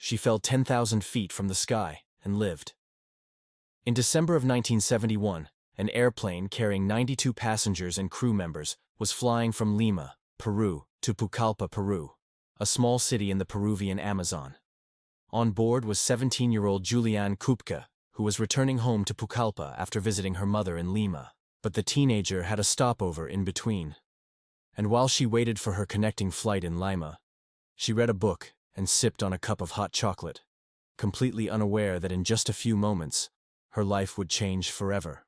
She fell 10,000 feet from the sky and lived. In December of 1971, an airplane carrying 92 passengers and crew members was flying from Lima, Peru, to Pucallpa, Peru, a small city in the Peruvian Amazon. On board was 17-year-old Juliane Koepcke, who was returning home to Pucallpa after visiting her mother in Lima, but the teenager had a stopover in between. And while she waited for her connecting flight in Lima, she read a book and sipped on a cup of hot chocolate, completely unaware that in just a few moments, her life would change forever.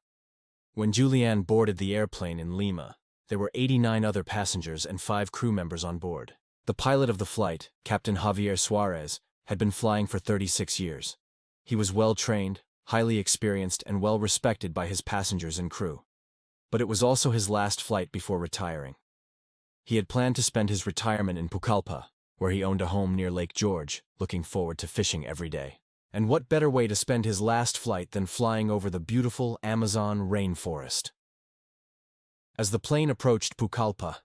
When Juliane boarded the airplane in Lima, there were 89 other passengers and 5 crew members on board. The pilot of the flight, Captain Javier Suarez, had been flying for 36 years. He was well-trained, highly experienced, and well-respected by his passengers and crew. But it was also his last flight before retiring. He had planned to spend his retirement in Pucallpa, where he owned a home near Lake George, looking forward to fishing every day. And what better way to spend his last flight than flying over the beautiful Amazon rainforest? As the plane approached Pucallpa,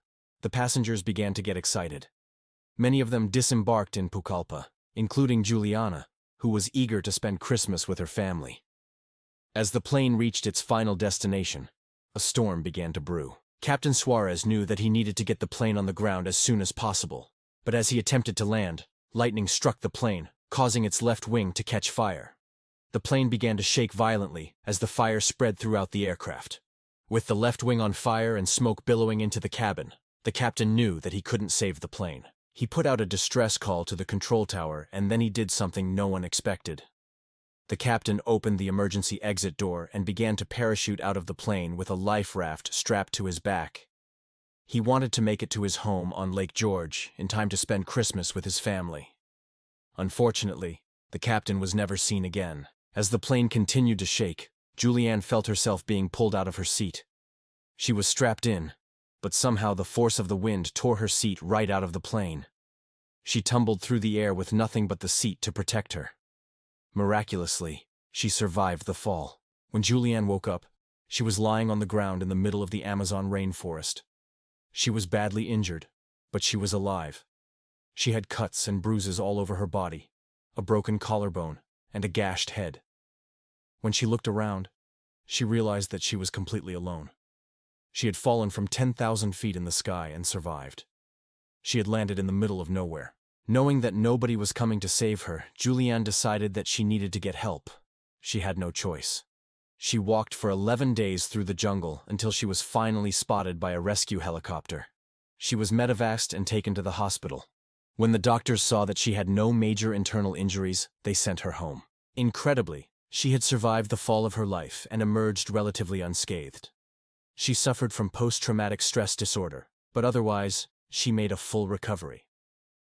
the passengers began to get excited. Many of them disembarked in Pucallpa, including Juliana, who was eager to spend Christmas with her family. As the plane reached its final destination, a storm began to brew. Captain Suarez knew that he needed to get the plane on the ground as soon as possible, but as he attempted to land, lightning struck the plane, causing its left wing to catch fire. The plane began to shake violently as the fire spread throughout the aircraft. With the left wing on fire and smoke billowing into the cabin, the captain knew that he couldn't save the plane. He put out a distress call to the control tower, and then he did something no one expected. The captain opened the emergency exit door and began to parachute out of the plane with a life raft strapped to his back. He wanted to make it to his home on Lake George in time to spend Christmas with his family. Unfortunately, the captain was never seen again. As the plane continued to shake, Juliane felt herself being pulled out of her seat. She was strapped in, but somehow the force of the wind tore her seat right out of the plane. She tumbled through the air with nothing but the seat to protect her. Miraculously, she survived the fall. When Juliane woke up, she was lying on the ground in the middle of the Amazon rainforest. She was badly injured, but she was alive. She had cuts and bruises all over her body, a broken collarbone, and a gashed head. When she looked around, she realized that she was completely alone. She had fallen from 10,000 feet in the sky and survived. She had landed in the middle of nowhere. Knowing that nobody was coming to save her, Juliane decided that she needed to get help. She had no choice. She walked for 11 days through the jungle until she was finally spotted by a rescue helicopter. She was medevaced and taken to the hospital. When the doctors saw that she had no major internal injuries, they sent her home. Incredibly, she had survived the fall of her life and emerged relatively unscathed. She suffered from post-traumatic stress disorder, but otherwise, she made a full recovery.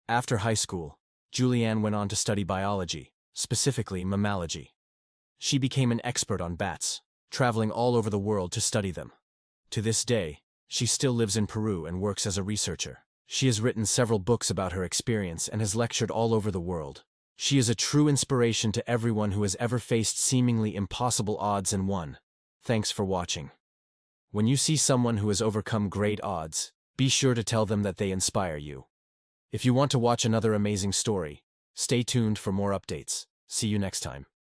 After high school, Juliane went on to study biology, specifically mammalogy. She became an expert on bats, traveling all over the world to study them. To this day, she still lives in Peru and works as a researcher. She has written several books about her experience and has lectured all over the world. She is a true inspiration to everyone who has ever faced seemingly impossible odds and won. Thanks for watching. When you see someone who has overcome great odds, be sure to tell them that they inspire you. If you want to watch another amazing story, stay tuned for more updates. See you next time.